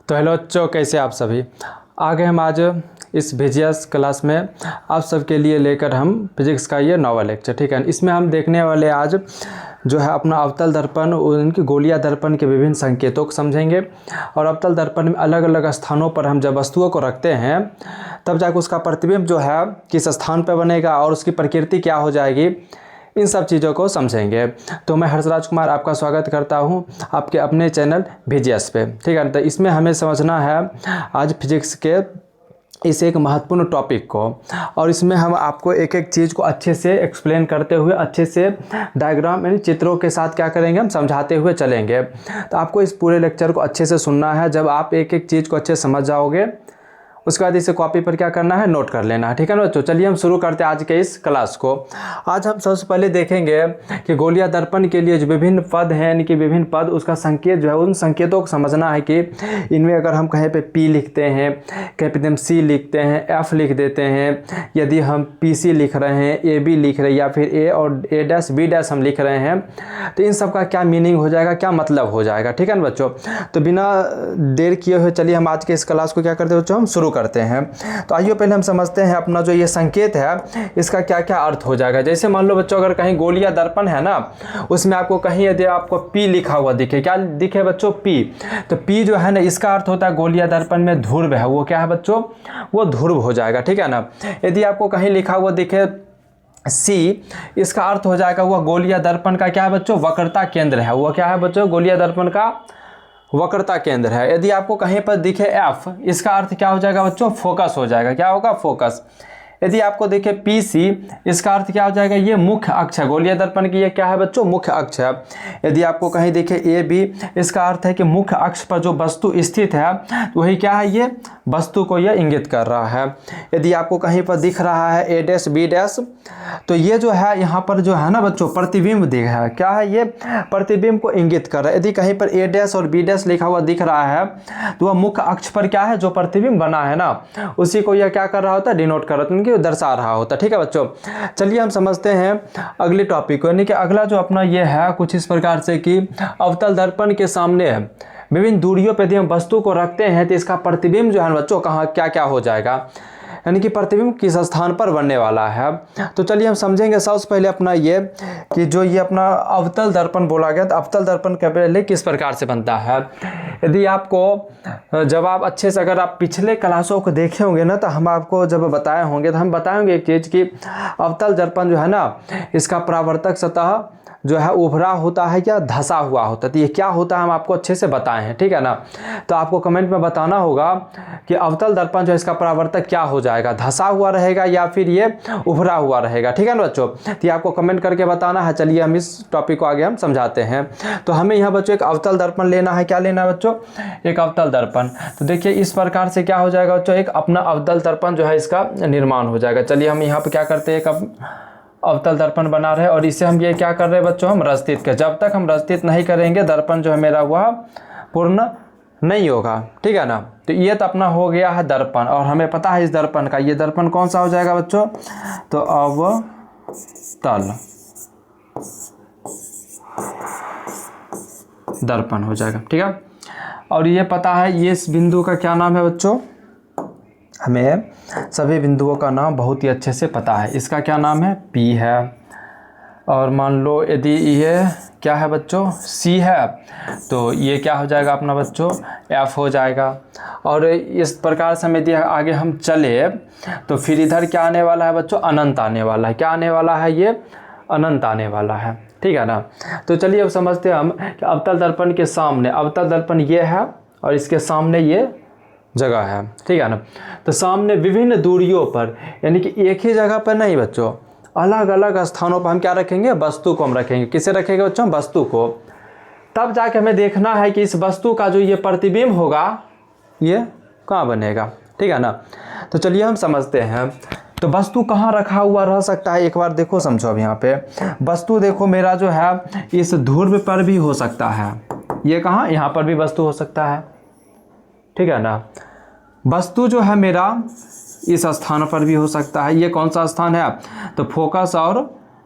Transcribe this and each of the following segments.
तो हेलो बच्चों, कैसे आप सभी। आ गए हम आज इस VGS क्लास में आप सबके लिए लेकर हम फिजिक्स का ये नॉवल लेक्चर, ठीक है। इसमें हम देखने वाले आज जो है अपना अवतल दर्पण, उनकी गोलीय दर्पण के विभिन्न संकेतों को समझेंगे। और अवतल दर्पण में अलग अलग स्थानों पर हम जब वस्तुओं को रखते हैं तब जाकर उसका प्रतिबिंब जो है किस स्थान पर बनेगा और उसकी प्रकृति क्या हो जाएगी, इन सब चीज़ों को समझेंगे। तो मैं हर्षराज कुमार आपका स्वागत करता हूं आपके अपने चैनल VGS पे, ठीक है। तो इसमें हमें समझना है आज फिजिक्स के इस एक महत्वपूर्ण टॉपिक को, और इसमें हम आपको एक एक चीज़ को अच्छे से एक्सप्लेन करते हुए, अच्छे से डायग्राम यानी चित्रों के साथ क्या करेंगे, हम समझाते हुए चलेंगे। तो आपको इस पूरे लेक्चर को अच्छे से सुनना है। जब आप एक एक चीज़ को अच्छे से समझ जाओगे उसके बाद इसे कॉपी पर क्या करना है, नोट कर लेना है, ठीक है ना बच्चों। चलिए हम शुरू करते हैं आज के इस क्लास को। आज हम सबसे पहले देखेंगे कि गोलीय दर्पण के लिए जो विभिन्न पद हैं, यानी कि विभिन्न पद, उसका संकेत जो है, उन संकेतों को समझना है कि इनमें अगर हम कहीं पे P लिखते हैं, कहीं पे हम C लिखते हैं, F लिख देते हैं, यदि हम PC लिख रहे हैं, AB लिख रहे हैं, या फिर A और A' B' हम लिख रहे हैं, तो इन सब का क्या मीनिंग हो जाएगा, क्या मतलब हो जाएगा, ठीक है ना बच्चों। तो बिना देर किए हुए चलिए हम आज के इस क्लास को क्या करते हैं बच्चों, हम शुरू करते हैं। तो आइए पहले हम समझते हैं अपना जो ये संकेत है इसका क्या क्या अर्थ हो जाएगा। जैसे मान लो बच्चों, अगर कहीं गोलीय दर्पण है ना, उसमें आपको कहीं यदि आपको P लिखा हुआ दिखे, क्या दिखे बच्चों, P, तो P जो है ना, इसका अर्थ होता है गोलीय दर्पण में ध्रुव है, वो क्या है बच्चों, वो ध्रुव हो जाएगा, ठीक है ना। यदि आपको कहीं लिखा हुआ दिखे C, इसका अर्थ हो जाएगा वह गोलीय दर्पण का क्या है बच्चों, वक्रता केंद्र है, वो क्या है बच्चों, गोलीय दर्पण का वक्रता केंद्र है। यदि आपको कहीं पर दिखे F, इसका अर्थ क्या हो जाएगा बच्चों, फोकस हो जाएगा, क्या होगा, फोकस। यदि आपको देखे PC, इसका अर्थ क्या हो जाएगा, ये मुख्य अक्ष है, गोलीय दर्पण की ये क्या है बच्चों, मुख्य अक्ष है। यदि आपको कहीं देखे AB, इसका अर्थ है कि मुख्य अक्ष पर जो वस्तु स्थित है वही क्या है, ये वस्तु को यह इंगित कर रहा है। यदि आपको कहीं पर दिख रहा है A' B', तो ये जो है यहाँ पर जो है ना बच्चों, प्रतिबिंब दिख रहा है, क्या है, ये प्रतिबिंब को इंगित कर रहा है। यदि कहीं पर A' और B' लिखा हुआ दिख रहा है तो वह मुख्य अक्ष पर क्या है, जो प्रतिबिंब बना है ना, उसी को यह क्या कर रहा होता है, डिनोट कर रहा होता है, दर्शा रहा होता है, ठीक है बच्चों। चलिए हम समझते हैं अगले टॉपिक को, यानी कि अगला जो अपना ये है कुछ इस प्रकार से कि अवतल दर्पण के सामने विभिन्न दूरियों पर यदि हम वस्तु को रखते हैं तो इसका प्रतिबिंब जो है बच्चों कहाँ क्या क्या हो जाएगा, यानी कि प्रतिबिंब किस स्थान पर बनने वाला है। तो चलिए हम समझेंगे सबसे पहले अपना ये कि जो ये अपना अवतल दर्पण बोला गया, तो अवतल दर्पण के पहले किस प्रकार से बनता है। यदि आपको जब आप अच्छे से, अगर आप पिछले क्लासों को देखे होंगे ना, तो हम आपको जब बताए होंगे तो हम बताएंगे एक चीज़ कि अवतल दर्पण जो है ना, इसका परावर्तक सतह जो है उभरा होता है या धंसा हुआ होता है। तो ये क्या होता है हम आपको अच्छे से बताए हैं, ठीक है ना। तो आपको कमेंट में बताना होगा कि अवतल दर्पण जो है इसका परावर्तक क्या हो जाएगा, धंसा हुआ रहेगा या फिर ये उभरा हुआ रहेगा, ठीक है ना बच्चों। तो ये आपको कमेंट करके बताना है। चलिए हम इस टॉपिक को आगे हम समझाते हैं। तो हमें यहाँ बच्चों एक अवतल दर्पण लेना है, क्या लेना है बच्चों, एक अवतल दर्पण। तो देखिए इस प्रकार से क्या हो जाएगा बच्चों, एक अपना अवतल दर्पण जो है इसका निर्माण हो जाएगा। चलिए हम यहाँ पर क्या करते हैं, एक अवतल दर्पण बना रहे हैं और इसे हम ये क्या कर रहे हैं बच्चों, हम रस्तित कर। जब तक हम रस्तित नहीं करेंगे दर्पण जो है मेरा वह पूर्ण नहीं होगा, ठीक है ना। तो ये तो अपना हो गया है दर्पण, और हमें पता है इस दर्पण का, ये दर्पण कौन सा हो जाएगा बच्चों, तो अवतल दर्पण हो जाएगा, ठीक है। और ये पता है ये इस बिंदु का क्या नाम है बच्चों, हमें सभी बिंदुओं का नाम बहुत ही अच्छे से पता है। इसका क्या नाम है, P है। और मान लो यदि ये क्या है बच्चों, C है, तो ये क्या हो जाएगा अपना बच्चों, F हो जाएगा। और इस प्रकार से यदि आगे हम चले तो फिर इधर क्या आने वाला है बच्चों, अनंत आने वाला है। क्या आने वाला है, ये अनंत आने वाला है, ठीक है ना। तो चलिए अब समझते हैं हम कि अवतल दर्पण के सामने, अवतल दर्पण ये है और इसके सामने ये जगह है, ठीक है ना। तो सामने विभिन्न दूरियों पर, यानी कि एक ही जगह पर नहीं बच्चों, अलग अलग स्थानों पर हम क्या रखेंगे, वस्तु को हम रखेंगे। किसे रखेंगे बच्चों, वस्तु को। तब जाके हमें देखना है कि इस वस्तु का जो ये प्रतिबिंब होगा ये कहाँ बनेगा, ठीक है ना। तो चलिए हम समझते हैं। तो वस्तु कहाँ रखा हुआ रह सकता है, एक बार देखो समझो। अब यहाँ पे वस्तु देखो मेरा जो है इस ध्रुव पर भी हो सकता है, ये कहाँ, यहाँ पर भी वस्तु हो सकता है, ठीक है ना। वस्तु जो है मेरा इस स्थान पर भी हो सकता है। ये कौन सा स्थान है, तो फोकस और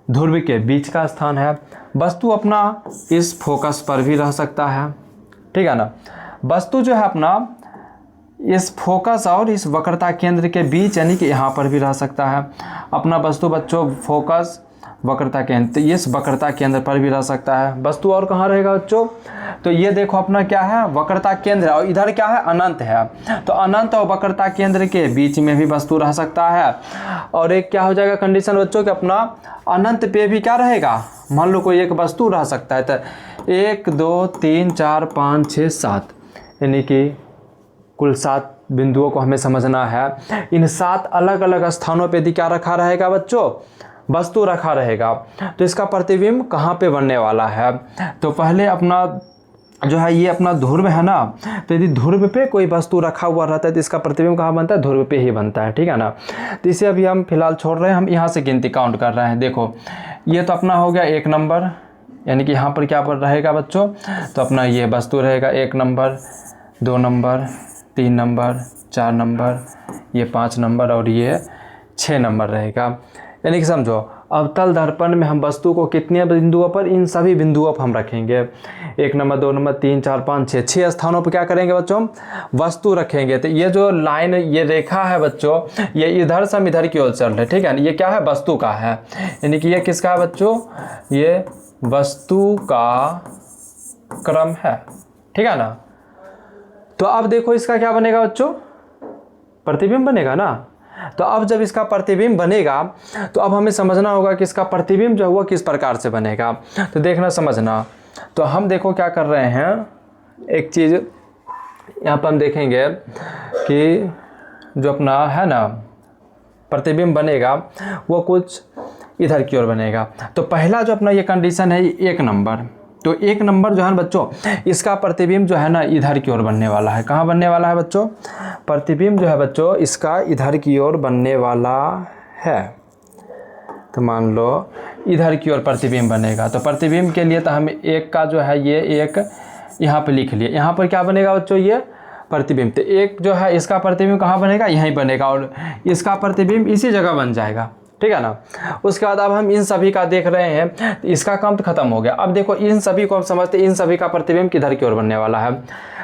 ध्रुव के बीच का स्थान है। वस्तु अपना इस फोकस पर भी रह सकता है, ठीक है ना। वस्तु जो है अपना इस फोकस और इस वक्रता केंद्र के बीच, यानी कि यहाँ पर भी रह सकता है अपना वस्तु बच्चों, फोकस वक्रता केंद्र, तो ये इस वक्रता केंद्र पर भी रह सकता है वस्तु। और कहाँ रहेगा बच्चों, तो ये देखो अपना क्या है, वक्रता केंद्र, और इधर क्या है, अनंत है, तो अनंत और वक्रता केंद्र के बीच में भी वस्तु रह सकता है। और एक क्या हो जाएगा कंडीशन बच्चों कि अपना अनंत पे भी क्या रहेगा, मान लो कोई एक वस्तु रह सकता है, तो 1 2 3 4 5 6 7, यानी कि कुल 7 बिंदुओं को हमें समझना है। इन 7 अलग अलग स्थानों पे क्या रखा रहेगा बच्चों, वस्तु रखा रहेगा। तो इसका प्रतिबिंब कहाँ पे बनने वाला है, तो पहले अपना जो है ये अपना ध्रुव है ना, तो यदि ध्रुव पे कोई वस्तु रखा हुआ रहता है तो इसका प्रतिबिंब कहाँ बनता है, ध्रुव पे ही बनता है, ठीक है ना। तो इसे अभी हम फिलहाल छोड़ रहे हैं, हम यहाँ से गिनती काउंट कर रहे हैं। देखो ये तो अपना हो गया 1 नंबर, यानी कि यहाँ पर क्या पर रहेगा बच्चों, तो अपना ये वस्तु रहेगा 1 नंबर, 2 नंबर, 3 नंबर, 4 नंबर, ये 5 नंबर और ये 6 नंबर रहेगा। यानी कि समझो अवतल दर्पण में हम वस्तु को कितने बिंदुओं पर, इन सभी बिंदुओं पर हम रखेंगे, 1 नंबर, 2 नंबर, 3 4 5 6, 6 स्थानों पर क्या करेंगे बच्चों, हम वस्तु रखेंगे। तो ये जो लाइन, ये रेखा है बच्चों, ये इधर से हम इधर की ओर चल रहे, ठीक है ना, ये क्या है, वस्तु का है, यानी कि ये किसका है बच्चों, ये वस्तु का क्रम है, ठीक है ना। तो अब देखो इसका क्या बनेगा बच्चों, प्रतिबिंब बनेगा ना। तो अब जब इसका प्रतिबिंब बनेगा तो अब हमें समझना होगा कि इसका प्रतिबिंब जो है वो किस प्रकार से बनेगा, तो देखना समझना। तो हम देखो क्या कर रहे हैं, एक चीज़ यहाँ पर हम देखेंगे कि जो अपना है ना प्रतिबिंब बनेगा वो कुछ इधर की ओर बनेगा। तो पहला जो अपना ये कंडीशन है 1 नंबर, तो 1 नंबर जो है बच्चों, इसका प्रतिबिंब जो है ना इधर की ओर बनने वाला है। कहाँ बनने वाला है बच्चों, प्रतिबिंब जो है बच्चों इसका इधर की ओर बनने वाला है। तो मान लो इधर की ओर प्रतिबिंब बनेगा, तो प्रतिबिंब के लिए तो हम 1 का जो है ये 1 यहाँ पे लिख लिए, यहाँ पर क्या बनेगा बच्चों, ये प्रतिबिंब। तो 1 जो है इसका प्रतिबिंब कहाँ बनेगा, यहीं बनेगा, और इसका प्रतिबिंब इसी जगह बन जाएगा, ठीक है ना। उसके बाद अब हम इन सभी का देख रहे हैं, इसका काम तो खत्म हो गया। अब देखो इन सभी को हम समझते हैं, इन सभी का प्रतिबिंब किधर की ओर बनने वाला है।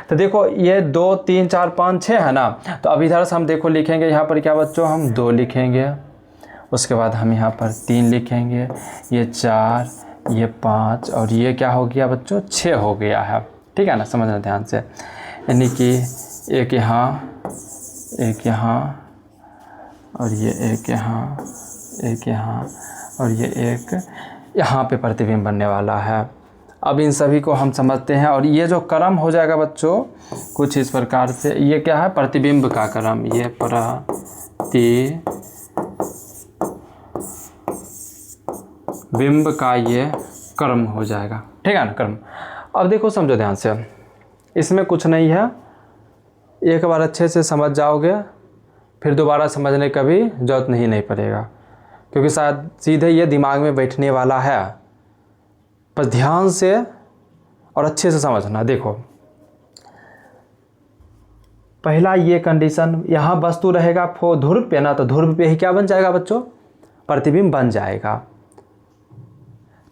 तो देखो ये 2 3 4 5 6 है ना, तो अब इधर से हम देखो लिखेंगे, यहाँ पर क्या बच्चों, हम 2 लिखेंगे, उसके बाद हम यहाँ पर 3 लिखेंगे, ये 4, ये 5 और ये क्या हो गया बच्चों, 6 हो गया है, ठीक है ना, समझना ध्यान से। यानी कि 1 यहाँ, 1 यहाँ और ये 1 यहाँ, 1 यहाँ और ये 1 यहाँ पे प्रतिबिंब बनने वाला है। अब इन सभी को हम समझते हैं, और ये जो क्रम हो जाएगा बच्चों कुछ इस प्रकार से, ये क्या है, प्रतिबिंब का क्रम, ये प्रतिबिंब का ये क्रम हो जाएगा, ठीक है ना, क्रम। अब देखो समझो ध्यान से, इसमें कुछ नहीं है, एक बार अच्छे से समझ जाओगे फिर दोबारा समझने का भी जरूरत नहीं पड़ेगा, क्योंकि शायद सीधे ये दिमाग में बैठने वाला है। बस ध्यान से और अच्छे से समझना। देखो पहला ये कंडीशन, यहाँ वस्तु रहेगा ध्रुव पे ना, तो ध्रुव पे ही क्या बन जाएगा बच्चों, प्रतिबिंब बन जाएगा।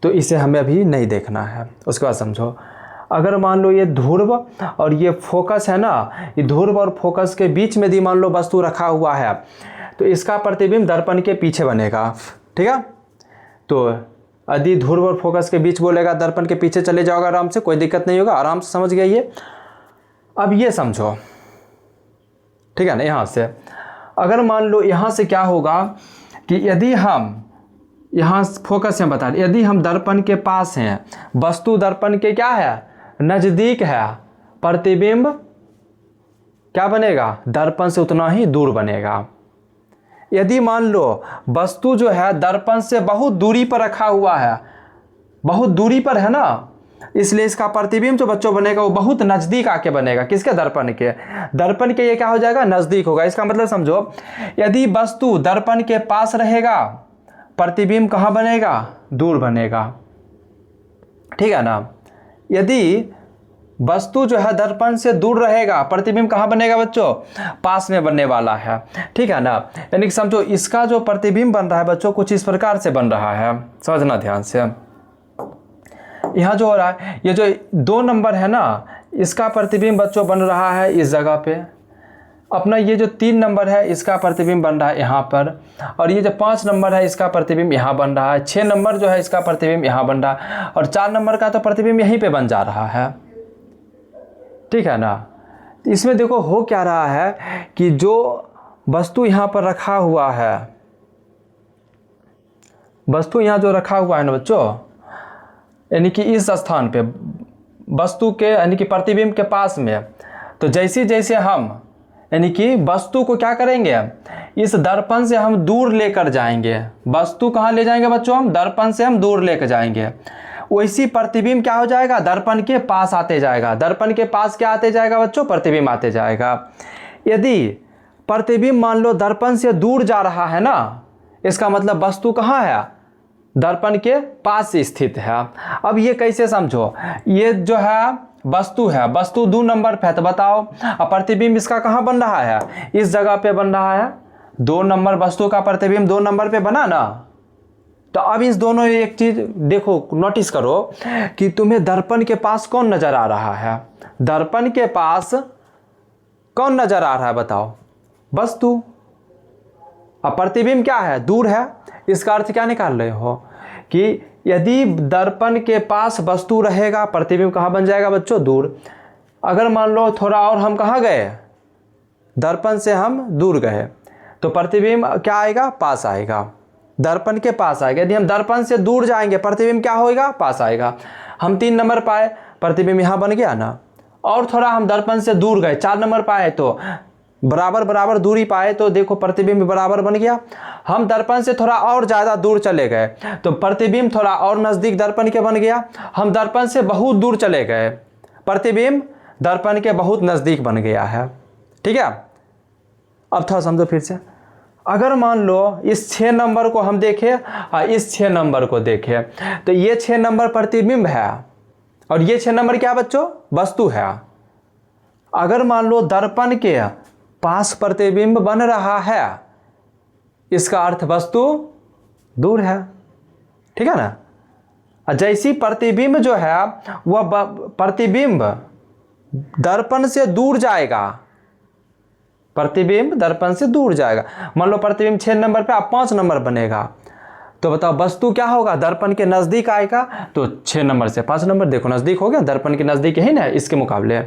तो इसे हमें अभी नहीं देखना है। उसके बाद समझो, अगर मान लो ये ध्रुव और ये फोकस है ना, ये ध्रुव और फोकस के बीच में यदि मान लो वस्तु रखा हुआ है, तो इसका प्रतिबिंब दर्पण के पीछे बनेगा, ठीक है। तो यदि ध्रुव और फोकस के बीच बोलेगा, दर्पण के पीछे चले जाओगे आराम से, कोई दिक्कत नहीं होगा, आराम से समझ गया ये। अब ये समझो, ठीक है ना, यहाँ से अगर मान लो यहाँ से क्या होगा कि यदि हम यहाँ फोकस में बता रहे, यदि हम दर्पण के पास हैं, वस्तु दर्पण के क्या है, नज़दीक है, प्रतिबिंब क्या बनेगा, दर्पण से उतना ही दूर बनेगा। यदि मान लो वस्तु जो है दर्पण से बहुत दूरी पर रखा हुआ है, बहुत दूरी पर है ना, इसलिए इसका प्रतिबिंब जो बच्चों बनेगा वो बहुत नज़दीक आके बनेगा, किसके, दर्पण के। दर्पण के ये क्या हो जाएगा, नज़दीक होगा। इसका मतलब समझो, यदि वस्तु दर्पण के पास रहेगा, प्रतिबिंब कहाँ बनेगा, दूर बनेगा, ठीक है ना। यदि वस्तु जो है दर्पण से दूर रहेगा, प्रतिबिंब कहाँ बनेगा बच्चों, पास में बनने वाला है, ठीक है ना। यानी कि समझो इसका जो प्रतिबिंब बन रहा है बच्चों कुछ इस प्रकार से बन रहा है, समझना ध्यान से। यहाँ जो हो रहा है, ये जो 2 नंबर है ना, इसका प्रतिबिंब बच्चों बन रहा है इस जगह पे, अपना ये जो 3 नंबर है इसका प्रतिबिंब बन रहा है यहाँ पर, और ये जो 5 नंबर है इसका प्रतिबिंब यहाँ बन रहा है, 6 नंबर जो है इसका प्रतिबिंब यहाँ बन रहा है, और 4 नंबर का तो प्रतिबिंब यहीं पे बन जा रहा है। ठीक है ना। इसमें देखो हो क्या रहा है कि जो वस्तु यहाँ पर रखा हुआ है, वस्तु यहाँ जो रखा हुआ है ना बच्चों, यानी कि इस स्थान पे वस्तु के यानी कि प्रतिबिंब के पास में, तो जैसे जैसे हम यानी कि वस्तु को क्या करेंगे, इस दर्पण से हम दूर लेकर जाएंगे। वस्तु कहाँ ले जाएंगे बच्चों, हम दर्पण से हम दूर लेकर जाएंगे, वैसी प्रतिबिंब क्या हो जाएगा, दर्पण के पास आते जाएगा। दर्पण के पास क्या आते जाएगा बच्चों, प्रतिबिंब आते जाएगा। यदि प्रतिबिंब मान लो दर्पण से दूर जा रहा है ना, इसका मतलब वस्तु कहाँ है, दर्पण के पास स्थित है। अब ये कैसे समझो, ये जो है वस्तु है, वस्तु 2 नंबर पे है, तो बताओ अब प्रतिबिंब इसका कहाँ बन रहा है, इस जगह पे बन रहा है। 2 नंबर वस्तु का प्रतिबिंब 2 नंबर पे बना ना। तो अब इस दोनों एक चीज देखो, नोटिस करो कि तुम्हें दर्पण के पास कौन नजर आ रहा है, दर्पण के पास कौन नजर आ रहा है बताओ, वस्तु। अब प्रतिबिंब क्या है, दूर है। इसका अर्थ क्या निकाल रहे हो कि यदि दर्पण के पास वस्तु रहेगा, प्रतिबिंब कहाँ बन जाएगा बच्चों, दूर। अगर मान लो थोड़ा और हम कहाँ गए, दर्पण से हम दूर गए, तो प्रतिबिंब क्या आएगा, पास आएगा, दर्पण के पास आएगा। यदि हम दर्पण से दूर जाएंगे, प्रतिबिंब क्या होएगा, पास आएगा। हम 3 नंबर पाए, प्रतिबिंब यहाँ बन गया ना। और थोड़ा हम दर्पण से दूर गए, 4 नंबर पाए, तो बराबर बराबर दूरी पाए, तो देखो प्रतिबिंब बराबर बन गया। हम दर्पण से थोड़ा और ज़्यादा दूर चले गए, तो प्रतिबिंब थोड़ा और नज़दीक दर्पण के बन गया। हम दर्पण से बहुत दूर चले गए, प्रतिबिंब दर्पण के बहुत नज़दीक बन गया है। ठीक है। अब थोड़ा समझो फिर से। अगर मान लो इस 6 नंबर को हम देखें और इस 6 नंबर को देखें, तो ये 6 नंबर प्रतिबिंब है और ये 6 नंबर क्या बच्चों, वस्तु है। अगर मान लो दर्पण के पास प्रतिबिंब बन रहा है, इसका अर्थ वस्तु दूर है। ठीक है ना। जैसी प्रतिबिंब जो है वह प्रतिबिंब दर्पण से दूर जाएगा, प्रतिबिंब दर्पण से दूर जाएगा। मान लो प्रतिबिंब 6 नंबर पे अब 5 नंबर बनेगा, तो बताओ वस्तु क्या होगा, दर्पण के नज़दीक आएगा। तो 6 नंबर से 5 नंबर देखो नज़दीक हो गया, दर्पण के नज़दीक ही ना इसके मुकाबले।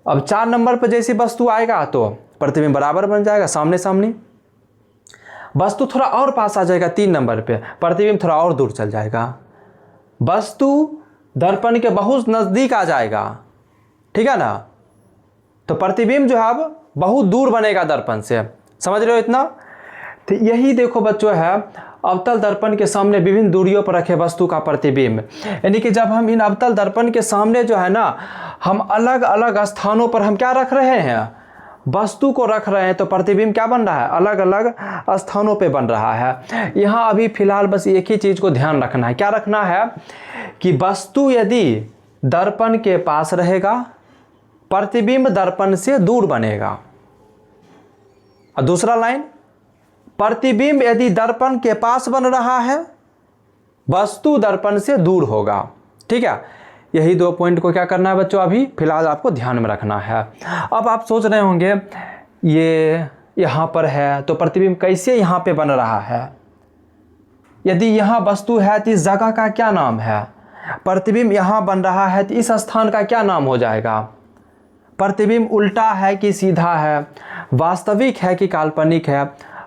अब 4 नंबर पर जैसी वस्तु आएगा तो प्रतिबिंब बराबर बन जाएगा, सामने सामने। वस्तु थोड़ा और पास आ जाएगा 3 नंबर पे, प्रतिबिंब थोड़ा और दूर चल जाएगा। वस्तु दर्पण के बहुत नज़दीक आ जाएगा। ठीक है ना। तो प्रतिबिंब जो है अब बहुत दूर बनेगा दर्पण से। समझ रहे हो इतना। तो यही देखो बच्चों है अवतल दर्पण के सामने विभिन्न दूरियों पर रखे वस्तु का प्रतिबिंब। यानी कि जब हम इन अवतल दर्पण के सामने जो है ना, हम अलग अलग स्थानों पर हम क्या रख रहे हैं, वस्तु को रख रहे हैं, तो प्रतिबिंब क्या बन रहा है, अलग अलग स्थानों पे बन रहा है। यहाँ अभी फिलहाल बस एक ही चीज़ को ध्यान रखना है। क्या रखना है कि वस्तु यदि दर्पण के पास रहेगा, प्रतिबिंब दर्पण से दूर बनेगा। और दूसरा लाइन, प्रतिबिंब यदि दर्पण के पास बन रहा है, वस्तु दर्पण से दूर होगा। ठीक है। यही 2 पॉइंट को क्या करना है बच्चों, अभी फिलहाल आपको ध्यान में रखना है। अब आप सोच रहे होंगे ये यहाँ पर है तो प्रतिबिंब कैसे यहाँ पे बन रहा है। यदि यहाँ वस्तु है तो इस जगह का क्या नाम है, प्रतिबिंब यहाँ बन रहा है तो इस स्थान का क्या नाम हो जाएगा। प्रतिबिंब उल्टा है कि सीधा है, वास्तविक है कि काल्पनिक है।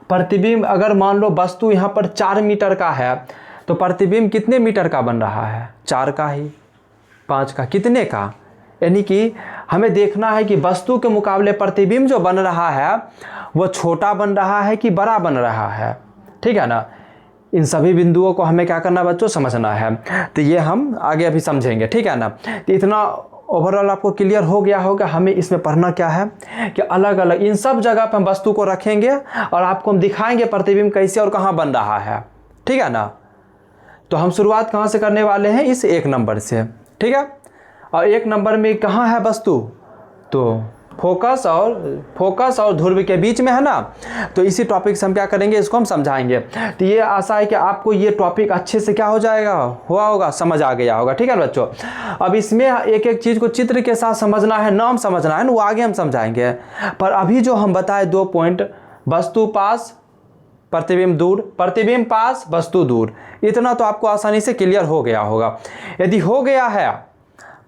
प्रतिबिंब अगर मान लो वस्तु यहाँ पर 4 मीटर का है, तो प्रतिबिंब कितने मीटर का बन रहा है, 4 का ही, 5 का, कितने का। यानी कि हमें देखना है कि वस्तु के मुकाबले प्रतिबिंब जो बन रहा है वो छोटा बन रहा है कि बड़ा बन रहा है। ठीक है ना। इन सभी बिंदुओं को हमें क्या करना बच्चों, समझना है। तो ये हम आगे अभी समझेंगे। ठीक है ना। तो इतना ओवरऑल आपको क्लियर हो गया होगा। हमें इसमें पढ़ना क्या है कि अलग अलग इन सब जगह पर हम वस्तु को रखेंगे और आपको हम दिखाएंगे प्रतिबिंब कैसे और कहाँ बन रहा है। ठीक है ना। तो हम शुरुआत कहाँ से करने वाले हैं, इस 1 नंबर से। ठीक है। और 1 नंबर में कहाँ है वस्तु, तो फोकस और ध्रुव के बीच में है ना। तो इसी टॉपिक से हम क्या करेंगे, इसको हम समझाएंगे। तो ये आशा है कि आपको ये टॉपिक अच्छे से क्या हो जाएगा, हुआ होगा, समझ आ गया होगा। ठीक है बच्चों। अब इसमें एक एक चीज़ को चित्र के साथ समझना है, नाम समझना है ना, वो आगे हम समझाएंगे। पर अभी जो हम बताए 2 पॉइंट, वस्तु पास प्रतिबिंब दूर, प्रतिबिंब पास वस्तु दूर, इतना तो आपको आसानी से क्लियर हो गया होगा। यदि हो गया है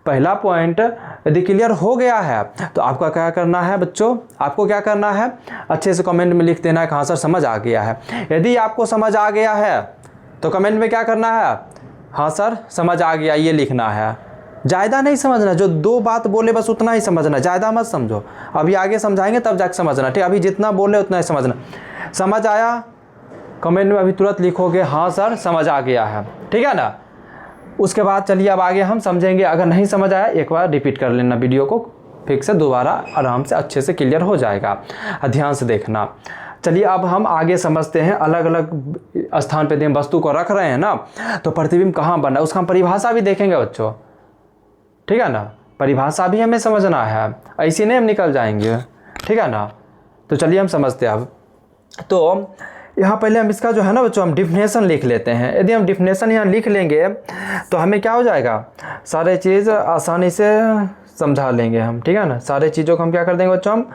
पहला पॉइंट, यदि क्लियर हो गया है तो आपका क्या करना है बच्चों, आपको क्या करना है, अच्छे से कमेंट में लिख देना है कहाँ सर समझ आ गया है। यदि आपको समझ आ गया है तो कमेंट में क्या करना है, हाँ सर समझ आ गया, ये लिखना है। ज़्यादा नहीं समझना, जो 2 बात बोले बस उतना ही समझना, ज़्यादा मत समझो। अभी आगे समझाएंगे तब जाकर समझना, ठीक। अभी जितना बोले उतना ही समझना। समझ आया कमेंट में अभी तुरंत लिखोगे हाँ सर समझ आ गया है, ठीक है ना। उसके बाद चलिए अब आगे हम समझेंगे। अगर नहीं समझ आया एक बार रिपीट कर लेना वीडियो को, फिर से दोबारा आराम से अच्छे से क्लियर हो जाएगा, ध्यान से देखना। चलिए अब हम आगे समझते हैं। अलग अलग स्थान पे हम वस्तु को रख रहे हैं ना, तो प्रतिबिंब कहाँ बना उसका हम परिभाषा भी देखेंगे बच्चों, ठीक है ना। परिभाषा भी हमें समझना है, ऐसे नहीं हम निकल जाएंगे, ठीक है ना। तो चलिए हम समझते हैं अब। तो यहाँ पहले हम इसका जो है ना बच्चों हम डिफिनेशन लिख लेते हैं। यदि हम डिफिनेशन यहाँ लिख लेंगे तो हमें क्या हो जाएगा, सारे चीज़ आसानी से समझा लेंगे हम, ठीक है ना। सारे चीज़ों को हम क्या कर देंगे बच्चों, हम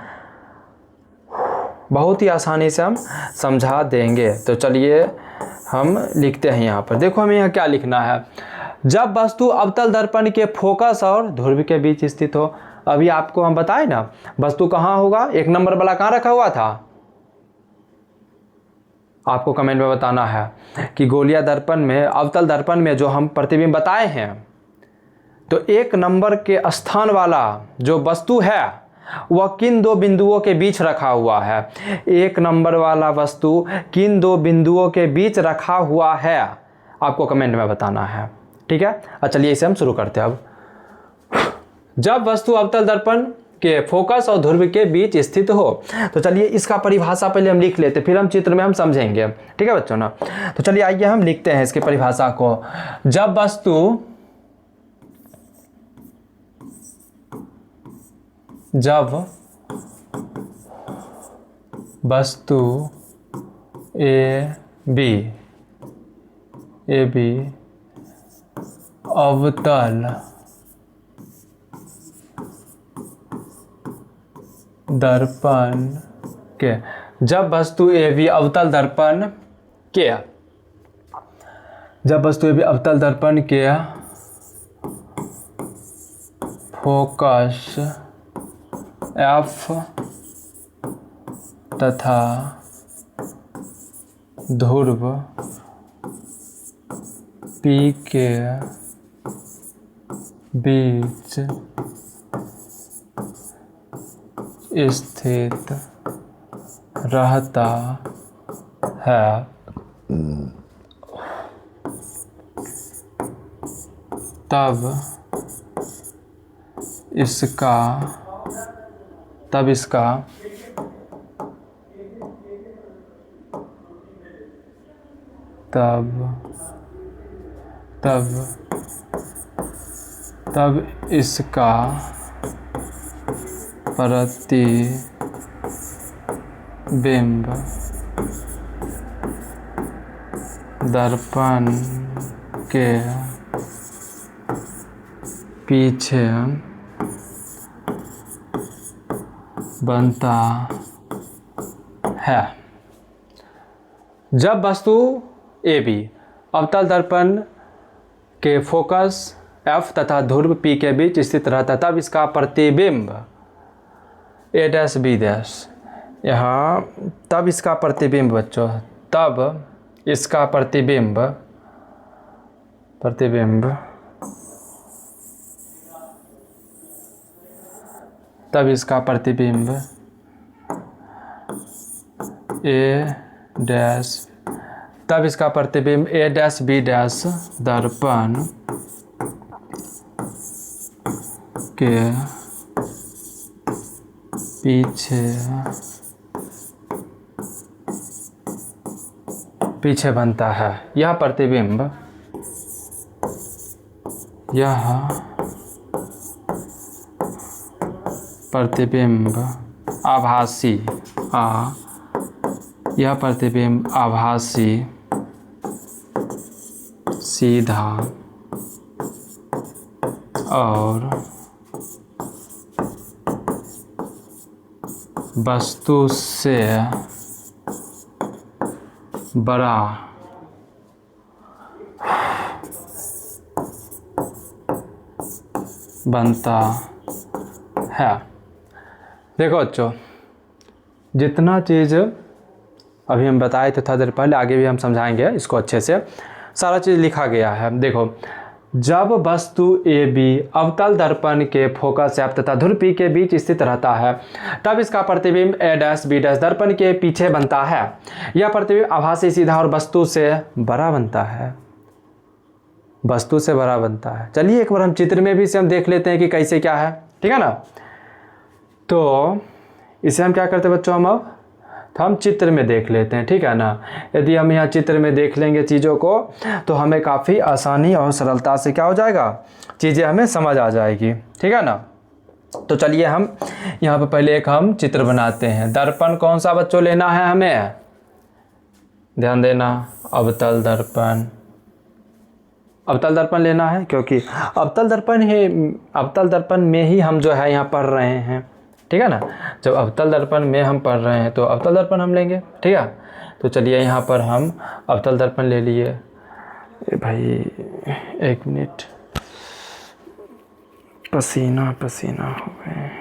बहुत ही आसानी से हम समझा देंगे। तो चलिए हम लिखते हैं यहाँ पर। देखो हमें यहाँ क्या लिखना है, जब वस्तु अवतल दर्पण के फोकस और ध्रुव के बीच स्थित हो। अभी आपको हम बताए ना वस्तु कहाँ होगा, 1 नंबर वाला कहाँ रखा हुआ था, आपको कमेंट में बताना है कि गोलिया दर्पण में, अवतल दर्पण में जो हम प्रतिबिंब बताए हैं, तो 1 नंबर के स्थान वाला जो वस्तु है वह किन 2 बिंदुओं के बीच रखा हुआ है। 1 नंबर वाला वस्तु किन 2 बिंदुओं के बीच रखा हुआ है, आपको कमेंट में बताना है, ठीक है। चलिए इसे हम शुरू करते हैं अब। जब वस्तु अवतल दर्पण के फोकस और ध्रुव के बीच स्थित हो, तो चलिए इसका परिभाषा पहले हम लिख लेते, फिर हम चित्र में हम समझेंगे, ठीक है बच्चों ना। तो चलिए आइए हम लिखते हैं इसकी परिभाषा को। जब वस्तु ए बी अवतल दर्पण के, जब वस्तु ए बी अवतल दर्पण के, जब वस्तु ए बी अवतल दर्पण के फोकस एफ तथा ध्रुव पी के बीच स्थित रहता है, तब इसका प्रतिबिंब दर्पण के पीछे बनता है। जब वस्तु ए बी अवतल दर्पण के फोकस एफ तथा ध्रुव पी के बीच स्थित रहता, तब इसका प्रतिबिंब ए डैश बी डैश, यहाँ तब इसका प्रतिबिंब बच्चों, तब इसका प्रतिबिंब ए डैश बी डैश दर्पण के पीछे बनता है। यह प्रतिबिंब प्रतिबिंब आभासी, यह प्रतिबिंब आभासी सीधा और वस्तु से बड़ा बनता है। देखो बच्चों, जितना चीज़ अभी हम बताए थे थोड़ा देर पहले, आगे भी हम समझाएंगे इसको अच्छे से, सारा चीज़ लिखा गया है। देखो, जब वस्तु ए बी अवतल दर्पण के फोकस एफ तथा ध्रुव पी के बीच स्थित रहता है, तब इसका प्रतिबिंब ए डैश बी डैश दर्पण के पीछे बनता है। यह प्रतिबिंब आभासी सीधा और वस्तु से बड़ा बनता है, वस्तु से बड़ा बनता है। चलिए एक बार हम चित्र में भी इसे हम देख लेते हैं कि कैसे क्या है, ठीक है ना। तो इसे हम क्या करते हैं बच्चों, हम अब तो हम चित्र में देख लेते हैं, ठीक है ना। यदि हम यहाँ चित्र में देख लेंगे चीज़ों को तो हमें काफ़ी आसानी और सरलता से क्या हो जाएगा, चीज़ें हमें समझ आ जाएगी, ठीक है ना। तो चलिए हम यहाँ पर पहले एक हम चित्र बनाते हैं। दर्पण कौन सा बच्चों लेना है हमें, ध्यान देना, अवतल दर्पण, अवतल दर्पण लेना है, क्योंकि अवतल दर्पण में ही हम जो है यहाँ पढ़ रहे हैं, ठीक है ना। जब अवतल दर्पण में हम पढ़ रहे हैं तो अवतल दर्पण हम लेंगे, ठीक है। तो चलिए यहाँ पर हम अवतल दर्पण ले लिए। भाई एक मिनट, पसीना पसीना हो गए।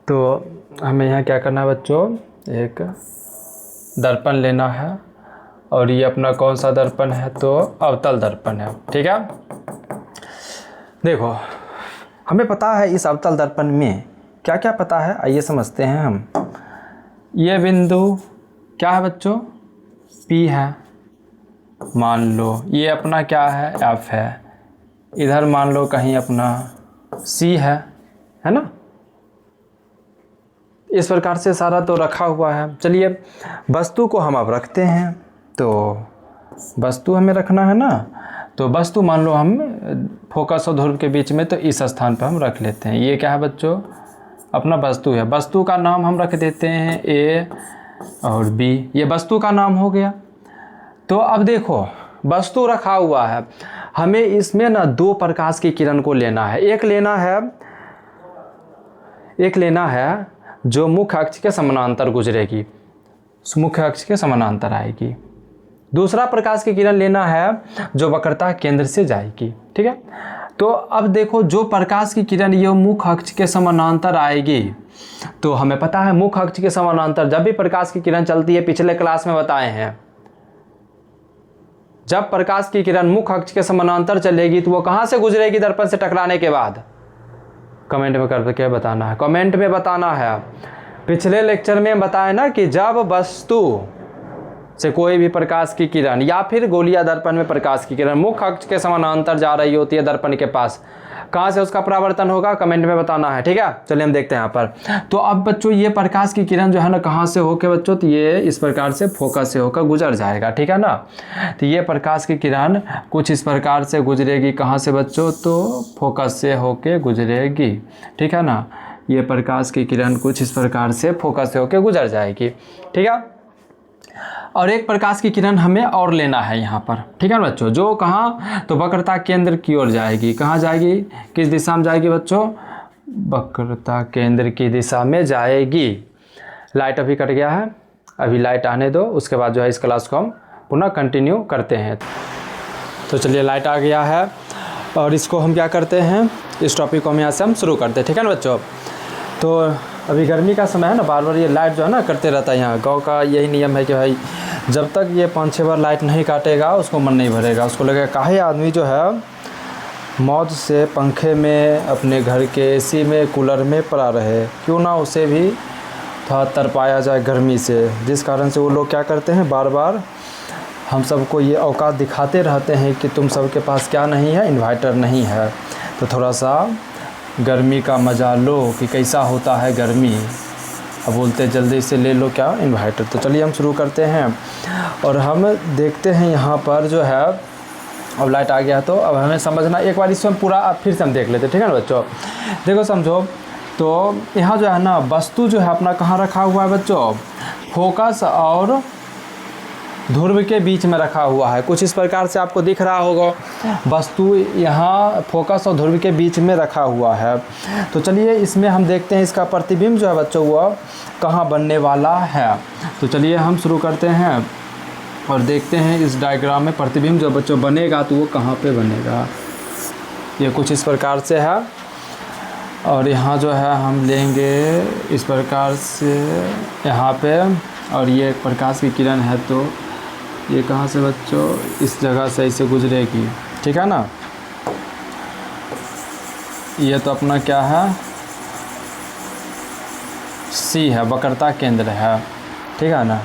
तो हमें यहाँ क्या करना है बच्चों, एक दर्पण लेना है और ये अपना कौन सा दर्पण है, तो अवतल दर्पण है, ठीक है। देखो हमें पता है इस अवतल दर्पण में क्या क्या पता है, आइए समझते हैं हम। ये बिंदु क्या है बच्चों, P है, मान लो ये अपना क्या है, F है, इधर मान लो कहीं अपना C है ना। इस प्रकार से सारा तो रखा हुआ है। चलिए वस्तु को हम अब रखते हैं, तो वस्तु हमें रखना है ना, तो वस्तु मान लो हम फोकस और ध्रुव के बीच में, तो इस स्थान पर हम रख लेते हैं। ये क्या है बच्चों, अपना वस्तु है। वस्तु का नाम हम रख देते हैं A और B, ये वस्तु का नाम हो गया। तो अब देखो वस्तु रखा हुआ है, हमें इसमें ना दो प्रकाश की किरण को लेना है। एक लेना है जो मुख्य अक्ष के समानांतर गुजरेगी, मुख्य अक्ष के समानांतर आएगी। दूसरा प्रकाश की किरण लेना है जो वक्रता केंद्र से जाएगी, ठीक है। तो अब देखो जो प्रकाश की किरण ये मुख्य अक्ष के समानांतर आएगी, तो हमें पता है मुख्य अक्ष के समानांतर जब भी प्रकाश की किरण चलती है, पिछले क्लास में बताए हैं, जब प्रकाश की किरण मुख्य अक्ष के समानांतर चलेगी तो वो कहाँ से गुजरेगी, दर्पण से टकराने के बाद। कमेंट में करके बताना है, कमेंट में बताना है। पिछले लेक्चर में बताया ना कि जब वस्तु से कोई भी प्रकाश की किरण या फिर गोलीय दर्पण में प्रकाश की किरण मुख्य अक्ष के समानांतर जा रही होती है दर्पण के पास, कहाँ से उसका परावर्तन होगा, कमेंट में बताना है, ठीक है। चलिए हम देखते हैं यहाँ पर। तो अब बच्चों ये प्रकाश की किरण जो है ना कहाँ से होके बच्चों, तो ये इस प्रकार से फोकस से होकर गुजर जाएगा, ठीक है ना। तो ये प्रकाश की किरण कुछ इस प्रकार से गुजरेगी, कहाँ से बच्चों, तो फोकस से होके गुजरेगी, ठीक है ना। ये प्रकाश की किरण कुछ इस प्रकार से फोकस से होके गुजर जाएगी, ठीक है। और एक प्रकाश की किरण हमें और लेना है यहाँ पर, ठीक है ना बच्चों, जो कहाँ, तो वक्रता केंद्र की ओर जाएगी। कहाँ जाएगी, किस दिशा में जाएगी बच्चों, वक्रता केंद्र की दिशा में जाएगी। लाइट अभी कट गया है, अभी लाइट आने दो, उसके बाद जो है इस क्लास को हम पुनः कंटिन्यू करते हैं। तो चलिए लाइट आ गया है और इसको हम क्या करते हैं, इस टॉपिक को हम यहाँ से हम शुरू करते हैं, ठीक है ना बच्चों। तो अभी गर्मी का समय है ना, बार बार ये लाइट जो है ना कटते रहता है। यहाँ गांव का यही नियम है कि भाई जब तक ये 5-6 बार लाइट नहीं काटेगा उसको मन नहीं भरेगा, उसको लगेगा काहे आदमी जो है मौज से पंखे में, अपने घर के एसी में, कूलर में पड़ा रहे, क्यों ना उसे भी थोड़ा तरपाया जाए गर्मी से। जिस कारण से वो लोग क्या करते हैं, बार बार हम सबको ये औकात दिखाते रहते हैं कि तुम सबके पास क्या नहीं है, इन्वर्टर नहीं है। तो थोड़ा सा गर्मी का मज़ा लो कि कैसा होता है गर्मी। अब बोलते जल्दी से ले लो क्या, इन्वर्टर। तो चलिए हम शुरू करते हैं और हम देखते हैं यहाँ पर जो है, अब लाइट आ गया तो अब हमें समझना एक बार इसमें पूरा अब फिर से हम देख लेते हैं, ठीक है ना बच्चों। देखो समझो, तो यहाँ जो है ना वस्तु जो है अपना कहाँ रखा हुआ है बच्चों, फोकस और ध्रुव के बीच में रखा हुआ है। कुछ इस प्रकार से आपको दिख रहा होगा, वस्तु यहाँ फोकस और ध्रुव के बीच में रखा हुआ है। तो चलिए इसमें हम देखते हैं इसका प्रतिबिंब जो है बच्चों वह कहाँ बनने वाला है। तो चलिए हम शुरू करते हैं और देखते हैं इस डायग्राम में प्रतिबिंब जो बच्चों बनेगा तो वो कहाँ पे बनेगा। ये कुछ इस प्रकार से है और यहाँ जो है हम लेंगे इस प्रकार से यहाँ पे, और ये एक प्रकाश की किरण है तो ये कहाँ से बच्चों, इस जगह से ऐसे गुजरेगी, ठीक है ना। ये तो अपना क्या है, सी है, वक्रता केंद्र है, ठीक है ना।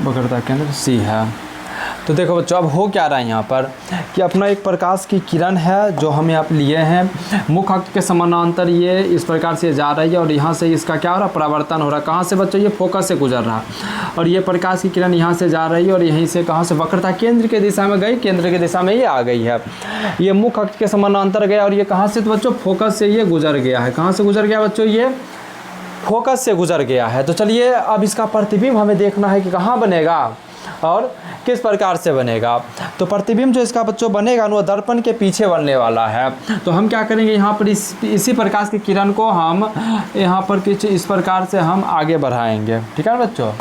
वक्रता केंद्र सी है। तो देखो बच्चों अब हो क्या रहा है यहाँ पर कि अपना एक प्रकाश की किरण है जो हम यहाँ पे लिए हैं, मुख्य अक्ष के समानांतर ये इस प्रकार से जा रही है और यहाँ से इसका क्या हो रहा है, परावर्तन हो रहा है। कहाँ से बच्चों, ये फोकस से गुजर रहा है और ये प्रकाश की किरण यहाँ से जा रही है और यहीं से कहाँ से, वक्रता केंद्र की दिशा में गई, केंद्र की दिशा में ये आ गई है। ये मुख्य अक्ष के समानांतर गया और ये कहाँ से, तो बच्चों फोकस से ये गुजर गया है। कहाँ से गुजर गया बच्चों, ये फोकस से गुजर गया है। तो चलिए अब इसका प्रतिबिंब हमें देखना है कि कहाँ बनेगा और किस प्रकार से बनेगा। तो प्रतिबिंब जो इसका बच्चों बनेगा वो दर्पण के पीछे बनने वाला है। तो हम क्या करेंगे, यहाँ पर इसी प्रकाश की किरण को हम यहाँ पर कुछ इस प्रकार से हम आगे बढ़ाएंगे, ठीक है बच्चों।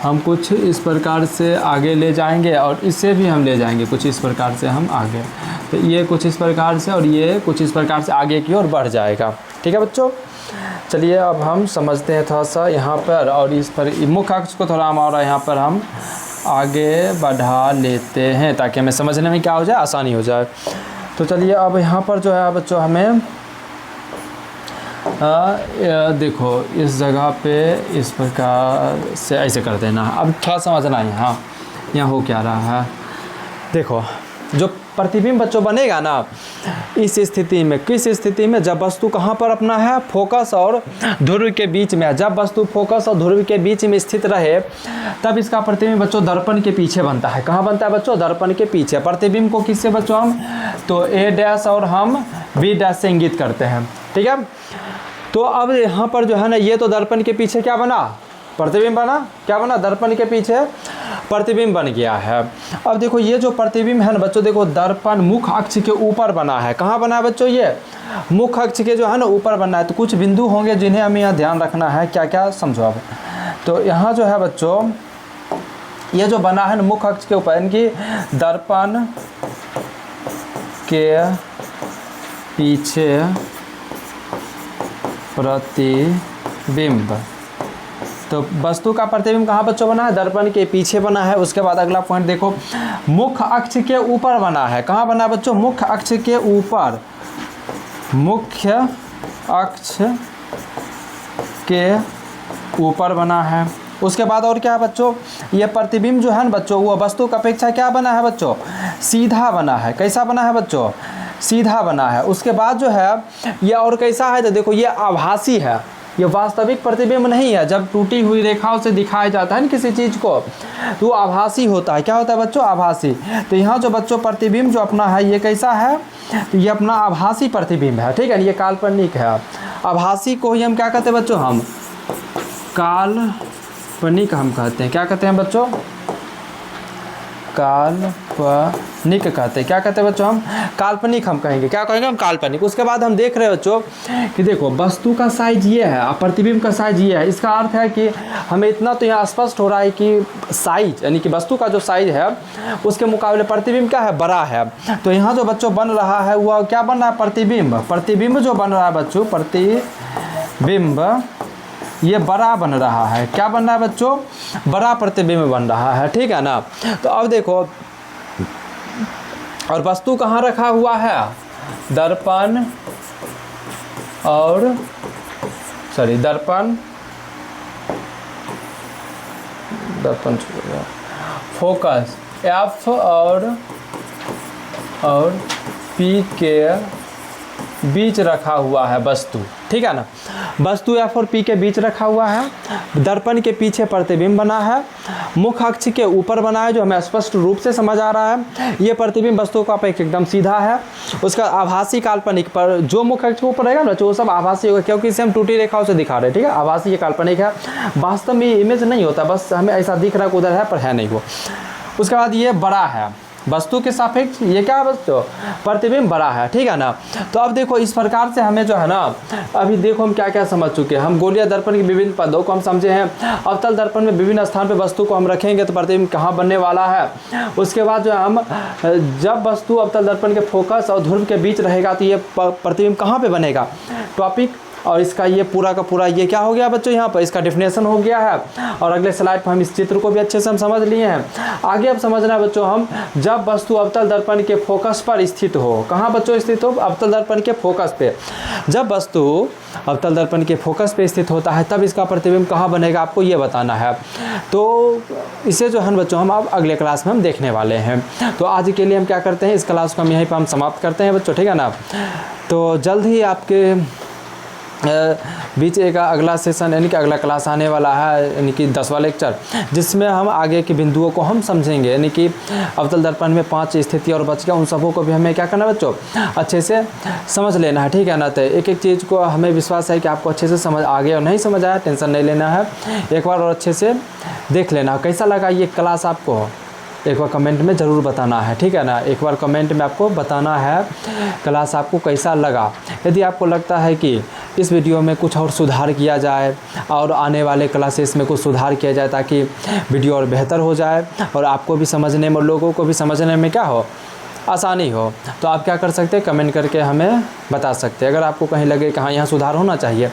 हम कुछ इस प्रकार से आगे ले जाएंगे और इससे भी हम ले जाएंगे कुछ इस प्रकार से हम आगे। तो ये कुछ इस प्रकार से और ये कुछ इस प्रकार से आगे की ओर बढ़ जाएगा, ठीक है बच्चों। चलिए अब हम समझते हैं थोड़ा सा यहाँ पर, और इस पर मुख्य अक्ष को थोड़ा हमारा यहाँ पर हम आगे बढ़ा लेते हैं ताकि हमें समझने में क्या हो जाए, आसानी हो जाए। तो चलिए अब यहाँ पर जो है बच्चों हमें देखो इस जगह पे इस प्रकार से ऐसे कर देना। अब थोड़ा समझना यहाँ हो क्या रहा है। देखो जो प्रतिबिंब बच्चों बनेगा ना इस स्थिति में, किस स्थिति में, जब वस्तु कहाँ पर अपना है, फोकस और ध्रुव के बीच में। जब वस्तु फोकस और ध्रुव के बीच में स्थित रहे तब इसका प्रतिबिंब बच्चों दर्पण के पीछे बनता है। कहाँ बनता है बच्चों, दर्पण के पीछे। प्रतिबिंब को किससे बच्चों, हम तो ए डैश और हम बी डैश से इंगित करते हैं, ठीक है। तो अब यहाँ पर जो है ना ये तो दर्पण के पीछे क्या बना, प्रतिबिंब बना, क्या बना, दर्पण के पीछे प्रतिबिंब बन गया है। अब देखो ये जो प्रतिबिंब है ना बच्चों, देखो दर्पण मुख्य अक्ष के ऊपर बना है। कहाँ बना है बच्चों, ये मुख्य अक्ष के जो है ना ऊपर बना है। तो कुछ बिंदु होंगे जिन्हें हमें यहाँ ध्यान रखना है, क्या क्या समझो अब। तो यहाँ जो है बच्चों ये जो बना है ना मुख्य अक्ष के ऊपर, इनकी दर्पण के पीछे प्रतिबिंब। तो वस्तु का प्रतिबिंब कहाँ बच्चों बना है, दर्पण के पीछे बना है। उसके बाद अगला पॉइंट देखो, मुख्य अक्ष के ऊपर बना है। कहाँ बना है बच्चों, मुख्य अक्ष के ऊपर, मुख्य अक्ष के ऊपर बना है। उसके बाद और क्या है बच्चों, ये प्रतिबिंब जो है ना बच्चों वो वस्तु की अपेक्षा क्या बना है बच्चों, सीधा बना है। कैसा बना है बच्चों, सीधा बना है। उसके बाद जो है ये और कैसा है, तो देखो ये आभासी है, ये वास्तविक प्रतिबिंब नहीं है। जब टूटी हुई रेखाओं से दिखाया जाता है ना किसी चीज़ को तो वो आभासी होता है। क्या होता है बच्चों, आभासी। तो यहाँ जो बच्चों प्रतिबिंब जो अपना है ये कैसा है, तो ये अपना आभासी प्रतिबिंब है, ठीक है। ये काल्पनिक है। आभासी को ही हम क्या कहते हैं बच्चों, हम काल्पनिक हम कहते हैं। क्या कहते हैं बच्चों, काल्पनिक कहते हैं। क्या कहते हैं बच्चों, हम काल्पनिक हम कहेंगे। क्या कहेंगे, हम काल्पनिक। उसके बाद हम देख रहे हैं बच्चों कि देखो वस्तु का साइज ये है और प्रतिबिंब का साइज ये है। इसका अर्थ है कि हमें इतना तो यहाँ स्पष्ट हो रहा है कि साइज यानी कि वस्तु का जो साइज है उसके मुकाबले प्रतिबिंब क्या है, बड़ा है। तो यहाँ जो बच्चों बन रहा है वह क्या बन रहा है, प्रतिबिंब। प्रतिबिंब जो बन रहा है बच्चों, प्रतिबिंब ये बड़ा बन रहा है। क्या बन रहा है बच्चों, बड़ा प्रतिबिंब बन रहा है, ठीक है ना। तो अब देखो और वस्तु कहाँ रखा हुआ है, दर्पण और दर्पण फोकस F और P के बीच रखा हुआ है वस्तु, ठीक है ना। वस्तु F और P के बीच रखा हुआ है, दर्पण के पीछे प्रतिबिंब बना है, मुख्य अक्ष के ऊपर बना है जो हमें स्पष्ट रूप से समझ आ रहा है। ये प्रतिबिंब वस्तु का अपेक्ष एकदम सीधा है, उसका आभासी काल्पनिक पर जो मुख्य अक्ष के ऊपर रहेगा ना जो सब आभासी होगा, क्योंकि इसे हम टूटी रेखाओं से दिखा रहे हैं, ठीक है। आभासी ये काल्पनिक है, वास्तव में इमेज नहीं होता, बस हमें ऐसा दिख रहा है उधर है पर है नहीं वो। उसके बाद ये बड़ा है वस्तु के सापेक्ष, ये क्या है वस्तु, प्रतिबिंब बड़ा है, ठीक है ना। तो अब देखो इस प्रकार से हमें जो है ना, अभी देखो हम क्या क्या समझ चुके हैं। हम गोलीय दर्पण के विभिन्न पदों को हम समझे हैं। अवतल दर्पण में विभिन्न स्थान पे वस्तु को हम रखेंगे तो प्रतिबिंब कहाँ बनने वाला है। उसके बाद जो है हम जब वस्तु अवतल दर्पण के फोकस और ध्रुव के बीच रहेगा तो ये प्रतिबिंब कहाँ पे बनेगा, टॉपिक। और इसका ये पूरा का पूरा ये क्या हो गया बच्चों, यहाँ पर इसका डेफिनेशन हो गया है। और अगले स्लाइड पर हम इस चित्र को भी अच्छे से हम समझ लिए हैं। आगे अब समझना है बच्चों हम, जब वस्तु अवतल दर्पण के फोकस पर स्थित हो, कहाँ बच्चों स्थित हो, अवतल दर्पण के फोकस पे। जब वस्तु अवतल दर्पण के फोकस पे स्थित होता है तब इसका प्रतिबिंब कहाँ बनेगा, आपको ये बताना है। तो इसे जो है बच्चों हम अब अगले क्लास में हम देखने वाले हैं। तो आज के लिए हम क्या करते हैं, इस क्लास को हम यहीं पर हम समाप्त करते हैं बच्चों, ठीक है ना। तो जल्द ही आपके बीच एक अगला सेशन यानी कि अगला क्लास आने वाला है, यानी कि 10वां लेक्चर, जिसमें हम आगे के बिंदुओं को हम समझेंगे। यानी कि अवतल दर्पण में 5 स्थिति और बच गया, उन सबों को भी हमें क्या करना है बच्चों, अच्छे से समझ लेना है, ठीक है ना। तो एक एक चीज़ को हमें विश्वास है कि आपको अच्छे से समझ आ गया, और नहीं समझ आया टेंशन नहीं लेना है, एक बार और अच्छे से देख लेना। कैसा लगा ये क्लास आपको, एक बार कमेंट में ज़रूर बताना है, ठीक है ना। एक बार कमेंट में आपको बताना है क्लास आपको कैसा लगा। यदि आपको लगता है कि इस वीडियो में कुछ और सुधार किया जाए और आने वाले क्लासेस में कुछ सुधार किया जाए ताकि वीडियो और बेहतर हो जाए और आपको भी समझने में, लोगों को भी समझने में क्या हो, आसानी हो, तो आप क्या कर सकते हैं, कमेंट करके हमें बता सकते हैं। अगर आपको कहीं लगे कि हाँ यहाँ सुधार होना चाहिए,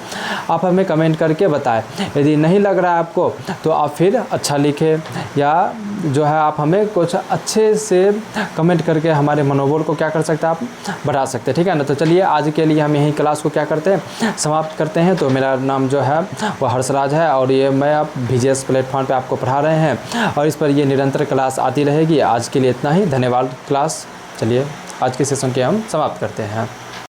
आप हमें कमेंट करके बताएं। यदि नहीं लग रहा है आपको तो आप फिर अच्छा लिखें, या जो है आप हमें कुछ अच्छे से कमेंट करके हमारे मनोबल को क्या कर सकते हैं, आप बढ़ा सकते हैं, ठीक है ना। तो चलिए आज के लिए हम यही क्लास को क्या करते हैं, समाप्त करते हैं। तो मेरा नाम जो है वो हर्षराज है और ये मैं आप VGS प्लेटफॉर्म पर आपको पढ़ा रहे हैं और इस पर ये निरंतर क्लास आती रहेगी। आज के लिए इतना ही, धन्यवाद क्लास। चलिए आज के सेशन के हम समाप्त करते हैं।